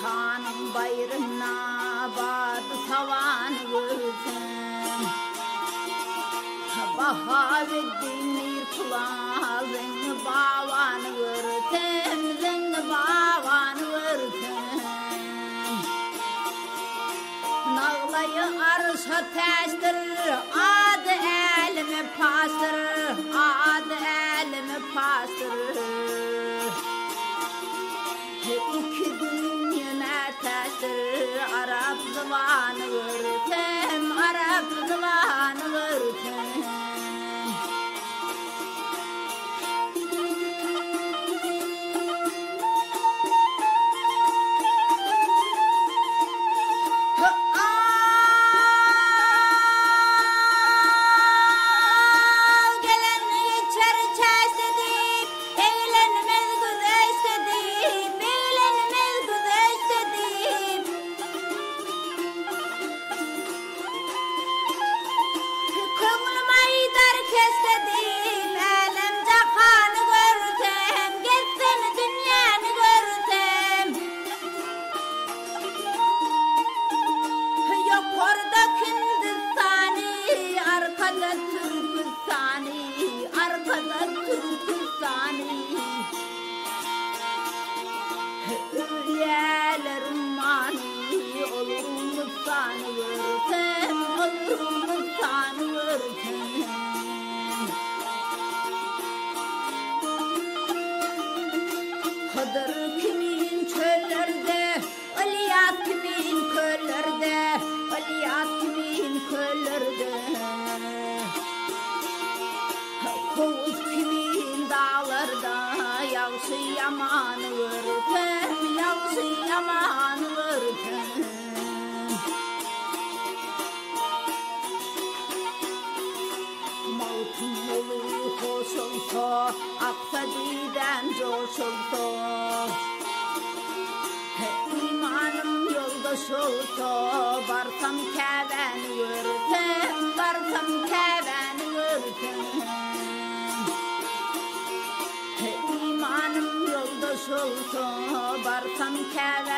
Vatanın bayrağına badı tavan vursun. Bahaveddin irkulan zengin bavan vursun. Zengin bavan vursun. Nağlayı arşa teştir, adı elimi pastır, adı elimi pastır. İki dünyana teştir, Arap zıvanı vursun, Arap zıvanı vursun. Kadir kimin çöllerde, Aliyat kimin köllerde, Aliyat kimin köllerde. Kovuz kimin dağlarda, Yağışı yaman vursun, Yağışı yaman vursun. Mavtum oluyor hoş olsa, aksa diden coş olsa. İmanım yoldaş olsa, varsam keven vursun, varsam keven vursun. İmanım yoldaş olsa, varsam keven